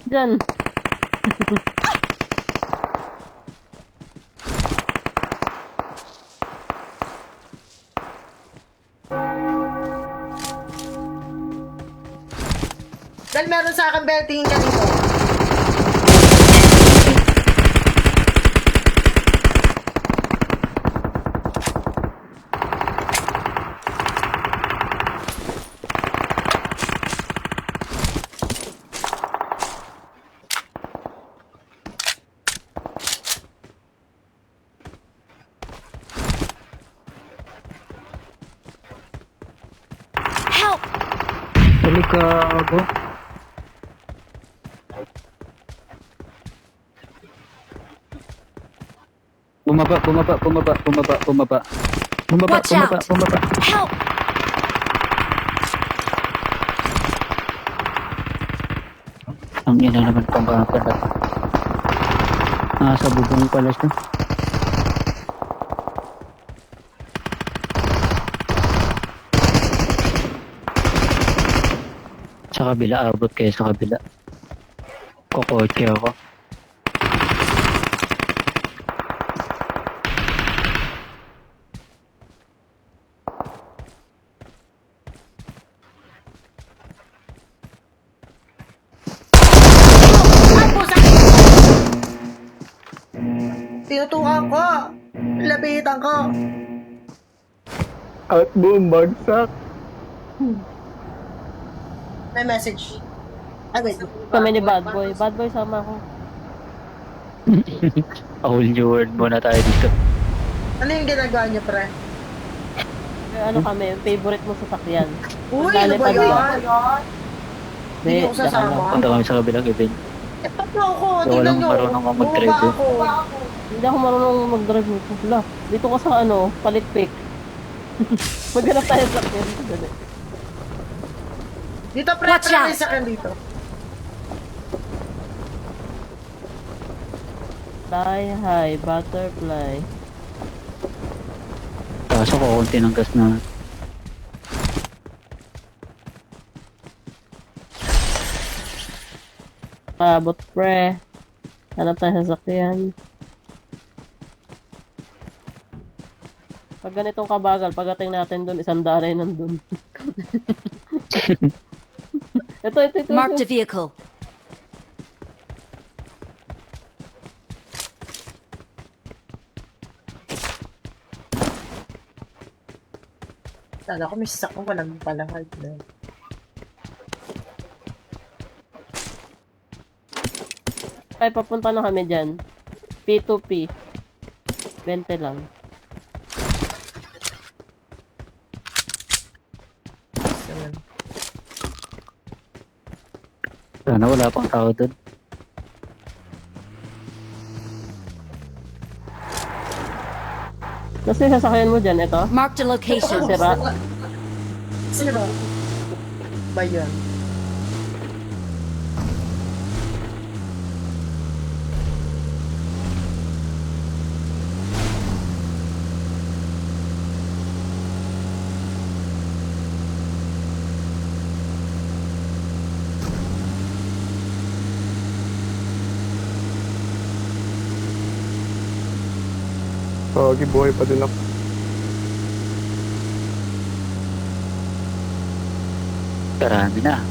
dyan. Dahil meron sa akin, Bel, tingin ka dito. Help! Delikado. Bumaba. Watch out! Bumaba. Help! Ang ina naman pambakan na. Sa bubong pala siya. Sa kabila, abot kayo sa kabila. Kokotse ako. Ay, pusa! Tinutukan ko. Lapitan ko. At boom, bagsak. May message. Ay, wait. Kami ni Bad Boy. Bad Boy, sama ako. Whole new world muna tayo dito. Ano yung ginagawa niyo, pre? Ano kami, favorite mo sasakyan. Uy, ano Lalipad ba ba? yan? Hindi ako sasama. Punta kami sa kabilang event. Eh, paano ako? So, Tingnan walang nyo. marunong kang mag-drive, Bumaba ako. Hindi ako marunong mag-drive nito. Wala. Dito ko sa palitpik. Maghanap tayo sa sakyan. Dali. Dito, pre, Watch out. may sakyan dito. Fly high, butterfly. Kaso kukunti ng gas na. Abot pre. Hanap tayo sa sakyan. Pag ganitong kabagal, pagdating natin dun, 100 ay nandun. ito. Marked a vehicle. Kala ko may sasakyan ko lang pala hard na. Ay, papunta na kami dyan. P2P. 20 lang. Ayan. Sana wala pang tao doon. Kasi sasakyan mo dyan, ito. Marked a location. Sira. Sino ba yun? Gibuhay pa din ako. Karami na.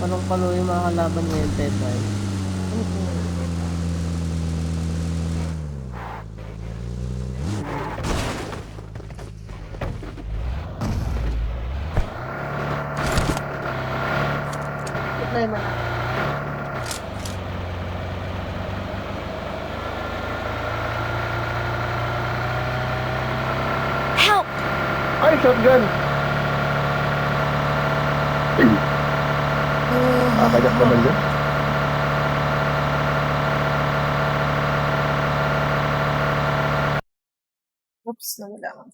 Palong-palo yung mga kalaban ngayon, Tetay. Problema na. Help! Ay, shotgun! Nakakagap naman yun. Oops, nawala ka.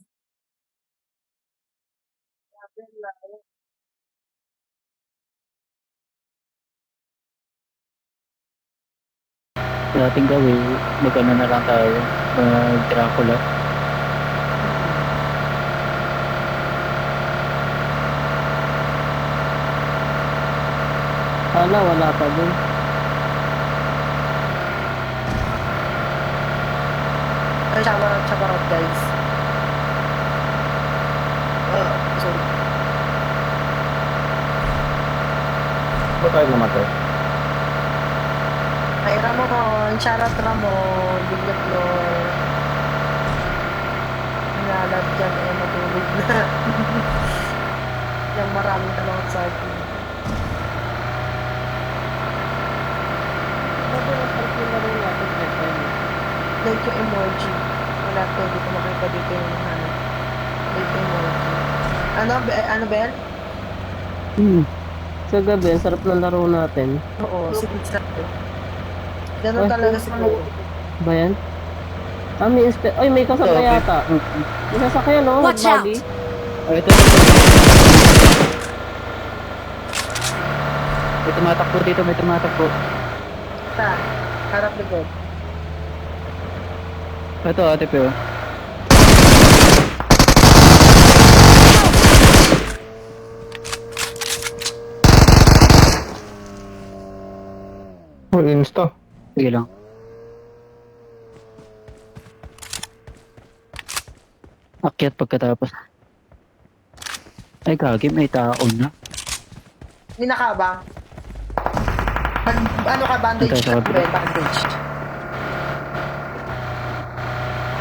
Dating gawin, mag-ano na lang tayo. Dracula. Sana wala pa dun. Ay, shower out, guys. Sorry. Ba tayo namatay? Ay, Ramon, shoutout Ramon, Biglet Lord. Nalat dyan eh, matulog na. Yung maraming talagang sa akin. Sabi na sarap yung laro natin next time. Like yung emoji. Wala ko, hindi ko makita dito yung ano. Like yung emoji. Ano, Ben? Sa gabi, ang sarap ng laro natin. Oo, sige sa ganun talaga siguro. Ba yan? Ah, may ay, may kasabay Okay. yata. May sasakyan, no? Watch out! Buggy. Oh, ito. May tumatakbo dito, may tumatakbo. Saan? Harap likod. Ito, ate Pio. Oh, insta. Sige lang. Akyat pagkatapos. Ay, gagi, may tao na. Hindi nakabang. Ano ka, bandage? Okay, sabi. Ben, bandage.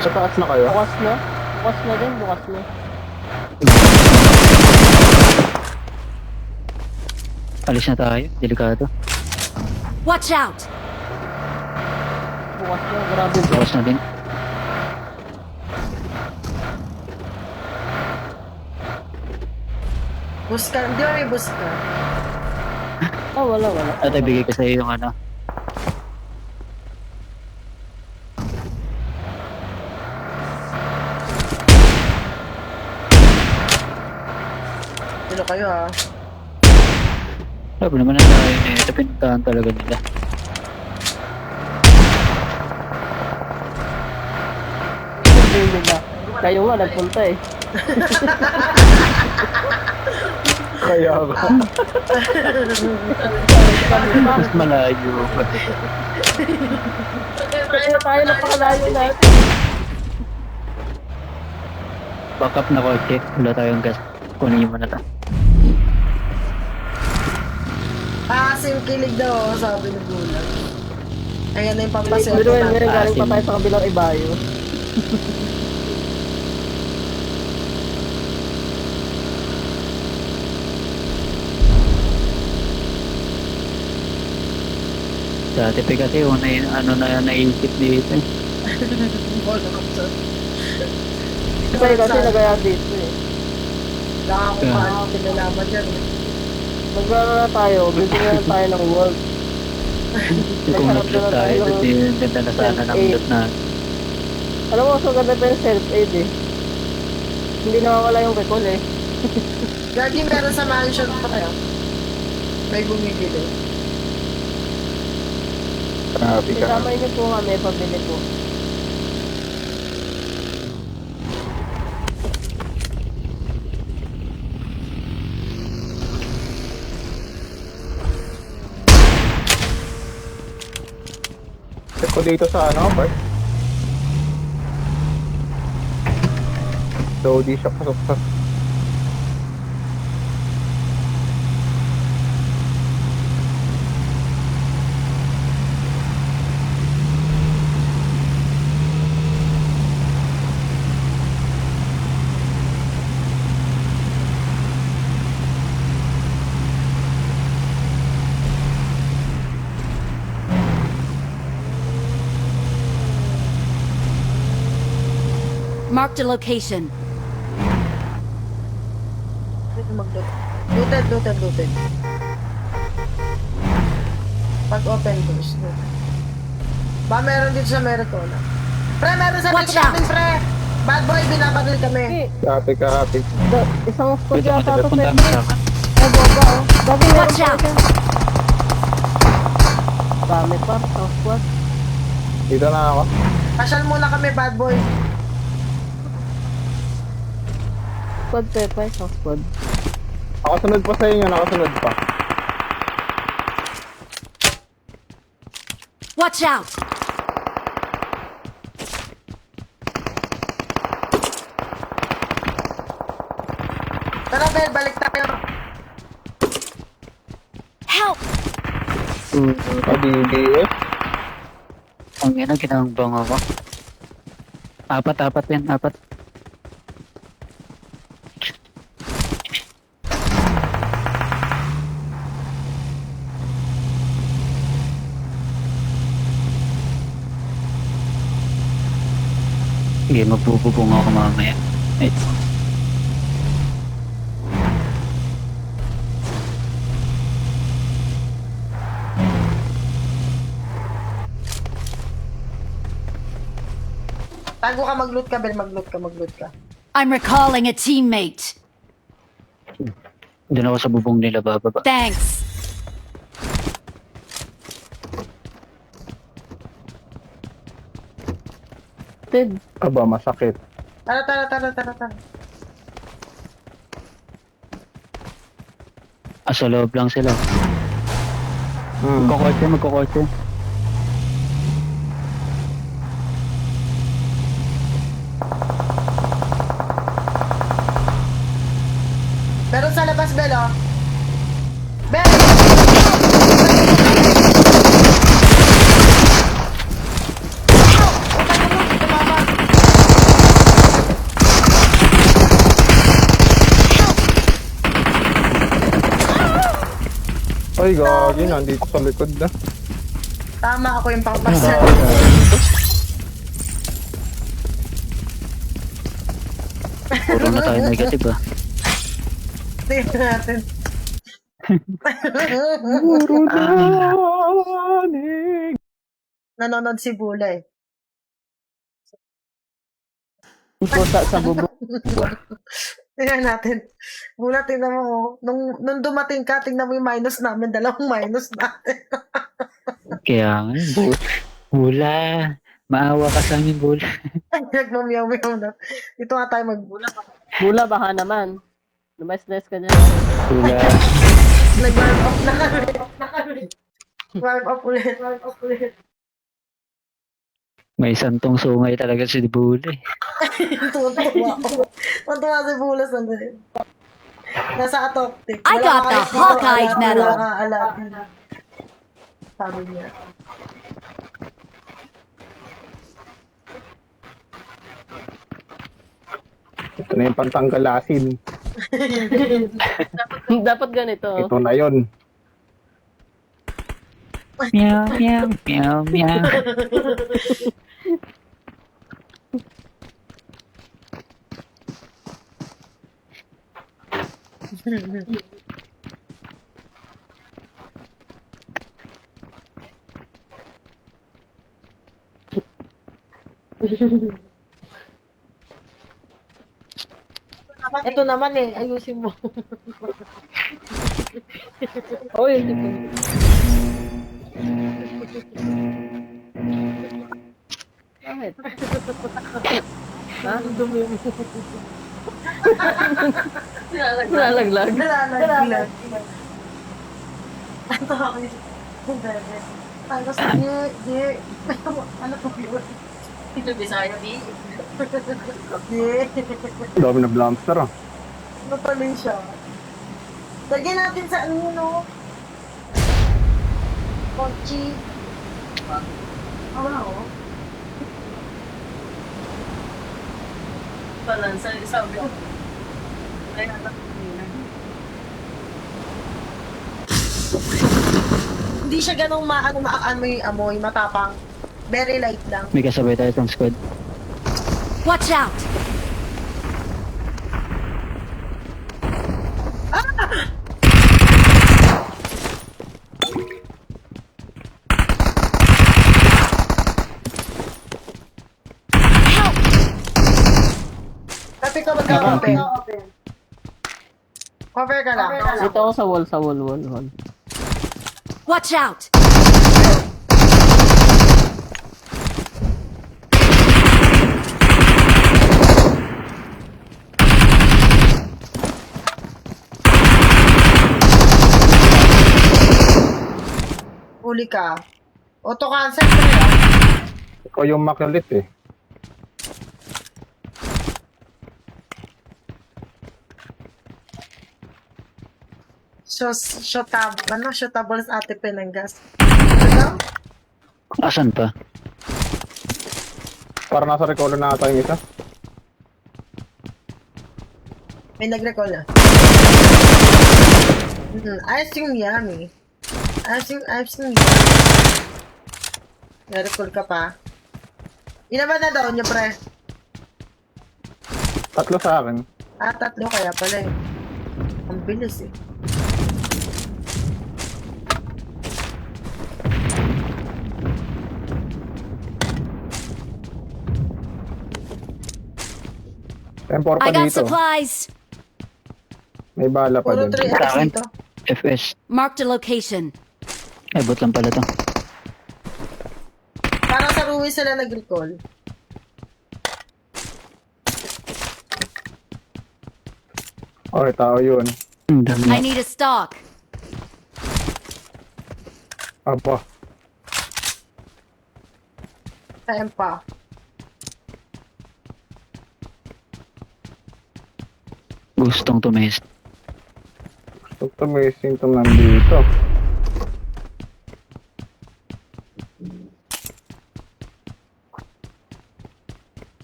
Sa taas na kayo? Bukas na. Bukas na din, bukas na. Alis na tayo, delikado. Watch out! Bukas na, grabe bro. Bukas na din. Bus ka, di ba may bus ka? Ah, wala. Ate, bigay ko sa'yo yung ano. Sino kayo ha? Sabi naman na tayo eh. Ito pinuntahan talaga nila. Hindi nila. Kayo nga, nagpunta eh. Kaya ka. Mas malayo. Kaya tayo napakalayo natin. Back up na kotse. Wala tayong gas. Kunin mo na ta. Kasi yung kilig daw, sabi ng gulang. Ayan na yung pampasel. Pero ngayon, galing pa tayo sa kabilang ibayo. Dati pa kasi una yung ano na naisip dito eh. Iba eh, kasi nagaya dito eh. Wala akong Yeah. paano pinalaman yan. Maglaro na tayo, bibigyan na lang tayo ng world. Kung nag-loot tayo, kasi yung ganda na sana ng loot na. Alam mo, so ganda pa yung self-aid eh. Hindi nawawala yung recall eh. Gagi, meron sa mansion pa kayo. May bumibili. Grabe ka. Isamay niyo po kami, pabili po. Check ko dito sa ano, Bart. So, di siya pasok sa... Marked a location. Dito mag-loot. Looted. Pag open doors, looted. Ba, meron dito sa Meritona. Pre, meron sa Watch dito namin, pre! Bad boy, binabanil kami. Eh, Happy ka, happy. isang squad Pwede ka yata to, punta pwede. sa akin. Ay, boba oh. Dami meron Watch pa out. dyan. Dami pa, isang squad. Dito na ako. Pasyal muna kami, bad boy. Squad Pepa, isang squad. Nakasunod pa sa inyo, nakasunod pa. Watch out! Tara, Bel, balik tayo. Help! DBS. Ang ina, ginambang ako. Apat yan, apat. Sige, magbububong ako mamaya. Ay, Tago ka, mag-loot ka, Bel, mag-loot ka. I'm recalling a teammate. doon ako sa bubong nila bababa. Thanks. Ted, Aba, masakit. Tara. Sa loob lang sila. Magkukorte. Pero sa labas, Bel, oh. Bel! Ay, gagi, nandito sa likod na. Tama, ako yung pangpasal. Puro na tayo negative ah. Tingnan natin. Puro danig. Nanonood si Bula eh. ito sa bubong. Tingnan natin. Bula, tingnan mo. Oh. Nung dumating ka, tingnan mo yung minus namin. Dalawang minus natin. Kaya nga, bula. Maawa ka sa amin, bula. Nagmamiyaw-miyaw na. Dito nga tayo magbula. Bula, baka naman. Lumayas-layas ka dyan. Bula. Nag-warm up na kami. Warm up ulit. May santong sungay talaga si bula eh. Tuwa ako. Matuwa si Bula sandali. Nasa atoptic. I got the Hawkeye medal. Wala ka alapin. Sabi niya. Ito na yung pantanggal asin. Dapat ganito. Ito na yun. Meow. Ito naman eh. Ayusin mo. Oh, yun. Bakit? Ha? Dumi mo. Lalaglag. Nalaglag. Ano ako yun? Tapos di. Ano po yun? Ito Bisaya, di. Dami na blamster ah. Ano pala yun siya? Lagyan natin sa ano yun, no? Konchi. Wala, oh. Balansa, sabi ko. Ay, anak ko nila. Hindi siya ganong maano yung amoy, matapang. Very light lang. May kasabay tayo sa squad. Watch out! Tapi ka magka-open. Cover ka lang. Dito ako sa wall. Watch out! huli ka. Auto-cancel ko na. Ikaw yung makulit eh. Shotable sa ate Penanggas. Ano? Asan pa? Para nasa recall na ata yung isa. May nag-recall na. Ayos yung yummy. Ayos yung yummy. Na-recall ka pa. Inaman na daw niya, pre. Tatlo sa akin. 3 kaya pala eh. Ang bilis eh. Tempor pa I got dito. supplies. May bala pa Puro dun. 3x Sa akin. dito. FS. Marked a location. Ay, bot lang pala to. Para sa Ruiz sila nag-recall. Okay, tao yun. Ang dami. I need a stock. Aba. Time pa. Gustong tumis. Gusto ko may symptom nandito.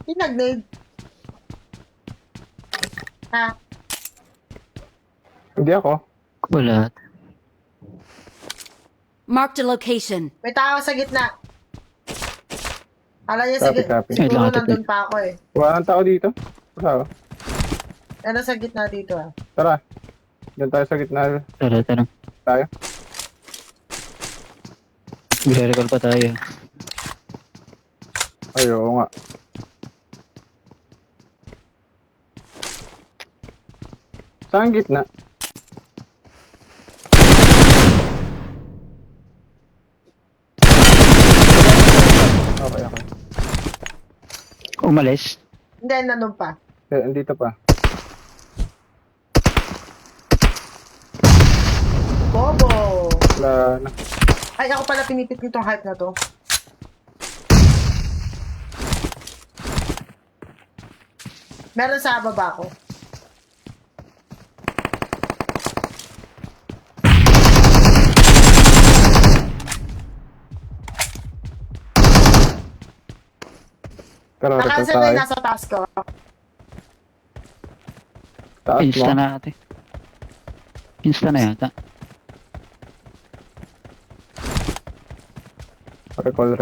Pinag-nade. Ha? Hindi ako. Wala. Marked a location. May tao sa gitna. Kala niya sa Copy, gitna. copy. Siguro Wait lang, nandun pa ako eh. Wala nang tao dito. Tara. Ano sa gitna dito ah. Tara. Diyan tayo sa gitna. Tara. Tayo. Magre-recall pa tayo. Ay, oo nga. Saan gitna? Okay. Umalis. Hindi, nandun pa. Eh, andito pa. Bobo! Wala na. Ay, ako pala pinipit nitong hype na to. Meron sa baba ko. Tara, recall Nakansel na tayo. yung nasa task ko. Taas mo. Insta na ate. Insta na yata. Recall.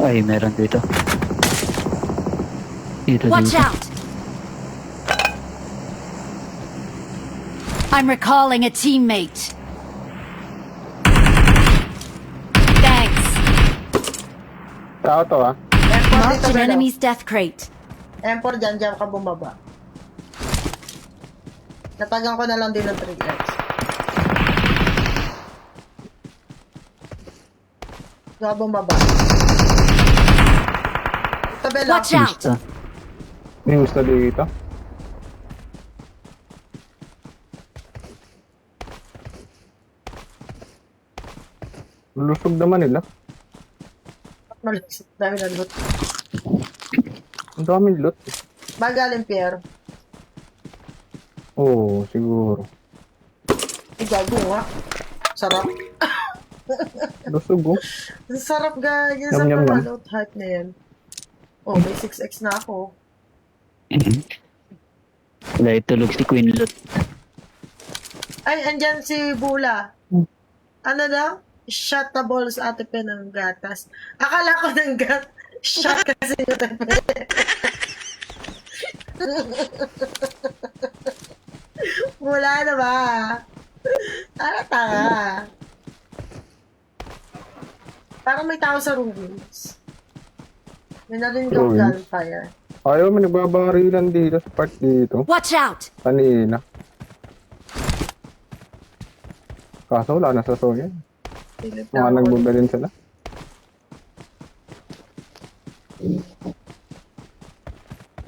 Ay, meron dito. Watch Dito. out. I'm recalling a teammate. Thanks. Tao to ah. M4 Marked dito, an Belo. enemy's death crate. M4 dyan ka bumaba. Natagang ko na lang din ng 3x. Diyan ka bumaba. Ito, Belo. Watch out. Insta. May gusto dito. Lusog naman nila. Malusot. Dami na loot. Ang daming loot. Magaling, Pierre. Oo, siguro. Ay, gago nga. Sarap. Lusog oh. Ang sarap, guys. Yum, Sarap yum, na yum. loot hype na yan. Oh, may 6x na ako. Wala itulog si Queen Lot. Ay, andyan si Bula. Ano daw? Shot the balls ate pe ng gatas. Akala ko ng shot kasi yung tepe. Wala na ba? Tanga. Parang may tao sa Rubens. May narinig akong Rubens? gunfire. Ayaw, may nagbabarilan dito sa part dito. Watch out. Kanina. Kaso wala na sa soya. Silip Mga lang ako. nagbabalin sila.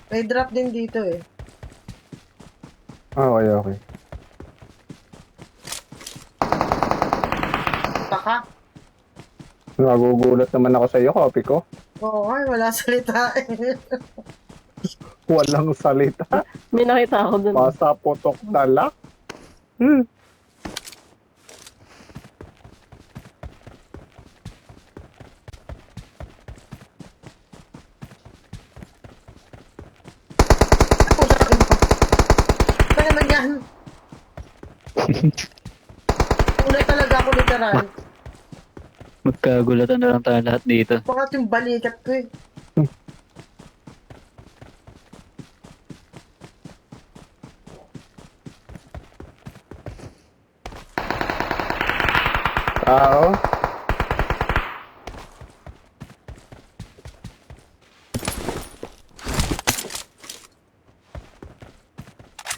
May drop din dito eh. Ah, okay, okay. Baka. Nagugulat naman ako sa iyo, copy ko. Oo, ay, wala salita eh. Walang salita. May nakita ako dun. Pasapotok na lang. Hmm. Ano naman yan? Ulay talaga ako literal. Magkagulatan na lang tayo lahat dito. Bakit yung balikat ko eh. Tao.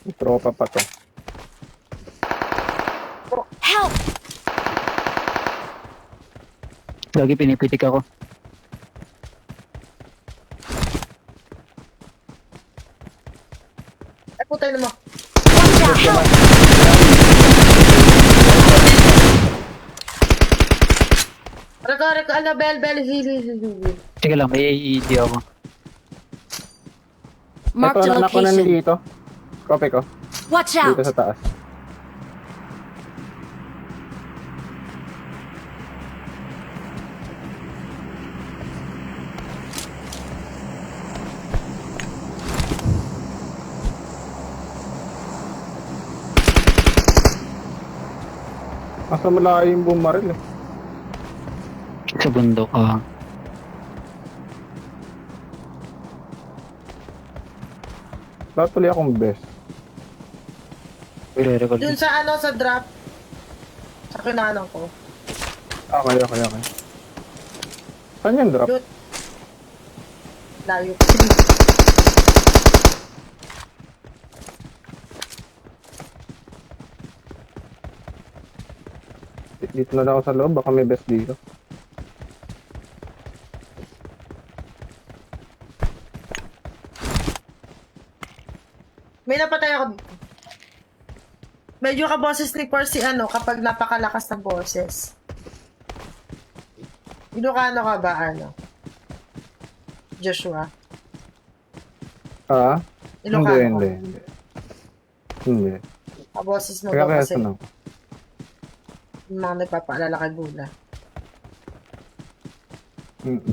May tropa pa to. Help! Lagi pinipitik ako. Ay, putay naman. Watch out! Help! Reka, ala, bell, hili. Teka lang, may AED ako. Marked Ito, a anak ko na location. nandito. Copy ko. Watch Dito out! sa taas. Asa malayo yung bumaril eh. Sa bundok. Lahat tuloy akong best. I-record. Dun sa ano, sa drop. Sa kinanan ko. Okay, okay, okay. Saan yung drop? Yun. Layo. Dito na lang ako sa loob, baka may best dito. May napatay ako dito. Medyo kaboses ni Percy ano kapag napakalakas ng boses. Ilocano ka ba ano? Joshua? Ah? Ilocano Hindi, ka? hindi, hindi. Hindi. Kaboses mo Kaya ba kaya kasi saan ako? yung mga nagpapaalala kay Bula. Mm.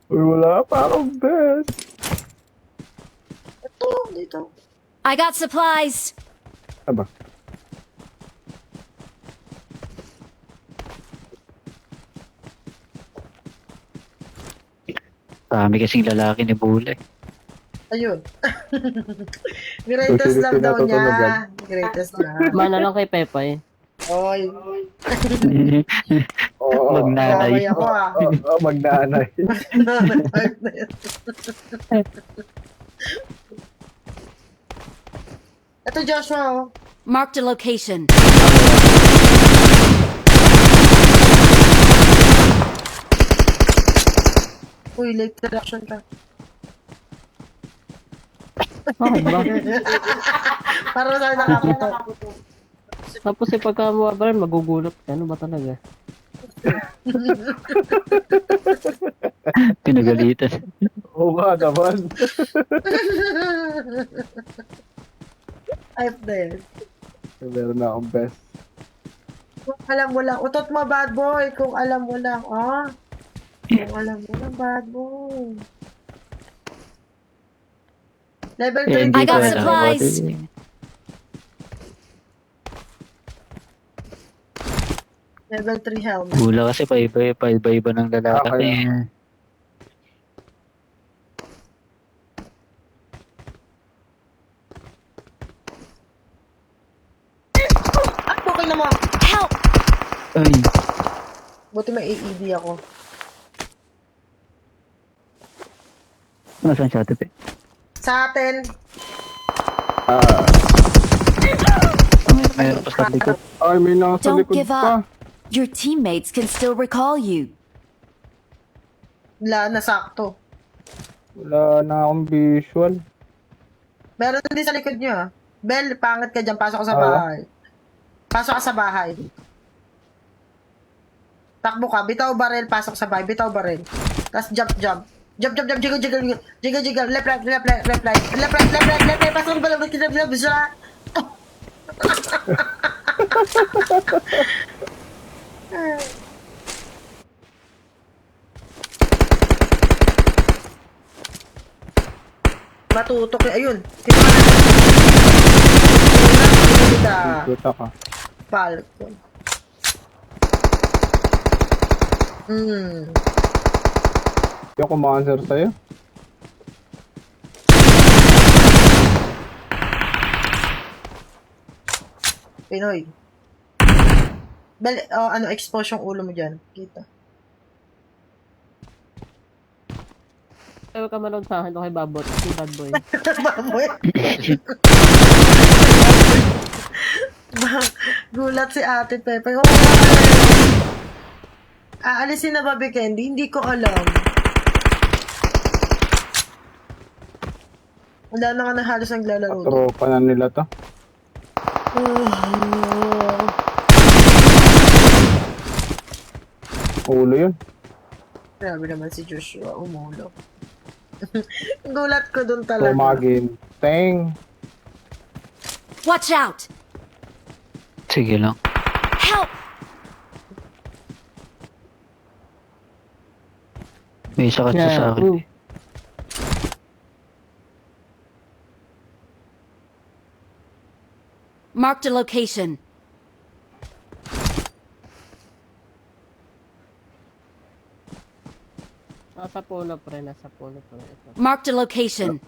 Uy, wala pa akong best. Ito, dito. I got supplies. Aba. Dami kasing lalaki ni Bule. Ayun. Greatest Susunod love daw niya. tinatutunugan. Greatest love. Mana lang kay Pepay. Oy. Oo. Magnanay. Kaway ako ah. Magnanay. Ito Joshua oh. Marked a location. Uy, late production ka. Bakit ba? Para sa nakaputo. Tapos eh pagka mawabaran, magugulat ka. Ano ba talaga? Pinagalitan. Oo nga naman. Ayop na yun. Meron na akong best. Kung alam mo lang, utot mo bad boy. Kung alam mo lang, ah. Kung alam mo lang, bad boy. Level 3 I dito. got alam. supplies. Level 3 helmet. Bula kasi paiba-iba ng lalaki. Okay. Ah, okay na mo. Help! Ay, Buti may AED ako. nasaan siya, Tepe? Sa atin, Mayroon pa sa likod. Ay, may nasa Don't likod give pa. up. Your teammates can still recall you. Wala, nasakto. Wala na akong visual. Meron din sa likod niyo, ah. Bel, pangat ka dyan. Pasok ka sa Oo. bahay. Pasok ka sa bahay. Takbo ka. Bitaw baril. Pasok sa bahay. Bitaw baril. Tapos jump, jump. Jump, jump, jump. Jiggle, jiggle. Jiggle, jiggle. Left, right, left, right, left, right. Left, right, left, right, left, right. Pasok ka ba? Left, right, left, right. Matutok eh. Ayun. Kita. Kita ka. Falcon. Hindi ako ma-answer sa'yo. Pinoy. Bel, ano, expose yung ulo mo dyan. Kita. Ewan ka manood sa akin, okay, babot. Si bad boy. Baboy. Gulat si Ate Pepe. Oh, aalisin na ba, Candy? Hindi ko alam. Wala na nga na halos naglalaro. doon. Tropa na nila to. Ulo yun. Grabe naman si Joshua. Umulo. Gulat ko dun talaga. Tumagin. Teng. Watch out! Sige lang. Help! May isa ka sa akin. Marked a location. Nasa puno, pre. Nasa puno, pre. Ito. Marked a location.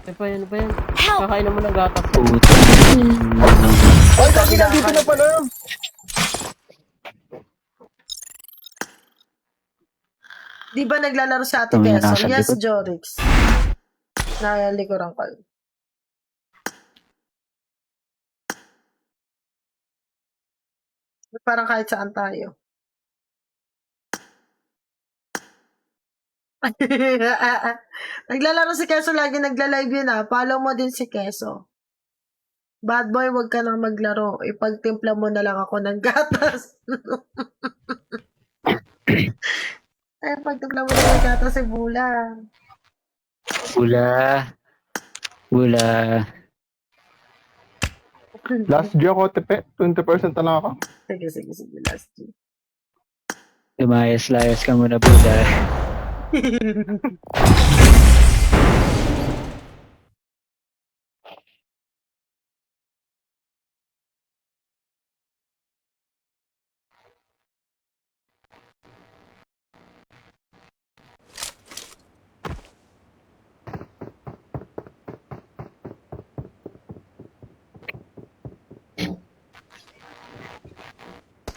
Ano pa yan? Ano pa yan? Help! Kakain mo ng gatas. Puta. Ay, kasi nandito na pala. Di ba naglalaro sa Ate Tumingin Quezon? nasa Yes, likod. Jorix. Nalikuran ko. Parang kahit saan tayo. Naglalaro si Keso, lagi nagla-live yun ah. Follow mo din si Keso. Bad boy, wag ka nang maglaro. Ipagtimpla mo na lang ako ng gatas. Ay, pagtimpla mo na ng gatas si Bula. Bula. Bula. Last G ako, tepe. 20% na lang ako. Sige, sige, sige. Last year. Lumayas-layas ka muna, Bula.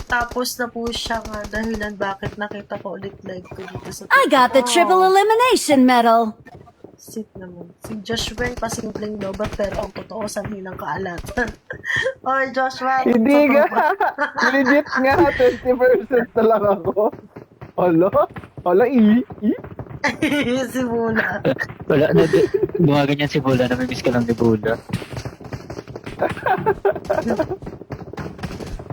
Tapos na po siya nga dahilan bakit nakita ko ulit live ko dito sa I got the triple elimination medal. Sit naman. Si Joshua yung pasimpleng lobat pero ang totoo sa hinang kaalatan. Oy, Joshua. Hindi nga. Legit nga. 20% na lang ako. Hala? Hala, Si Bula. Wala na. Gumaganyan si Bula. Namimiss ka lang ni Bula.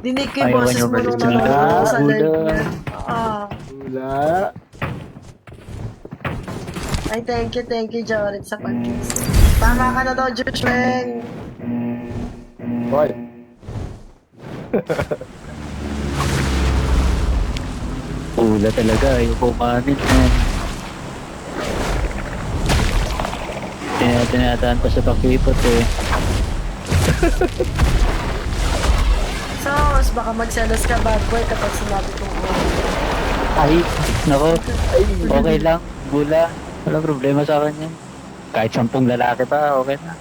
Dinig ko yung Ayaw boses niyo mo nung umalis nanonood na. ako sa live Bula. niya. Ah. Wala. Ay, thank you, Jorit, sa pag-kiss. Tama ka na daw, Joshua. Hoy. Bula talaga. Ayaw kumanin. Tinataan pa sa pakipot eh. So, mas baka magselos ka, bad boy, kapag sinabi kong Ay, nako. Okay lang. Bula. Walang problema sa akin yan. Kahit 10 lalaki pa, okay na.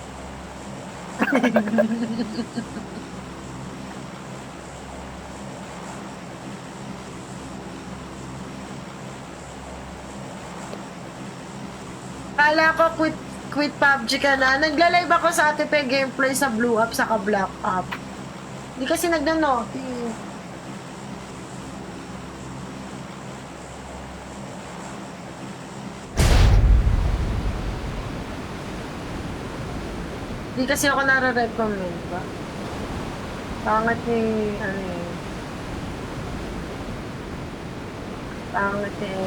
Kala ko Quit PUBG ka na. Nagla-live ako sa Ate Pe gameplay sa Blue Up saka Black Up. Hindi kasi nagdano. Hindi kasi ako nare-recommend ba? Pangit ni, ano eh. Pangit eh.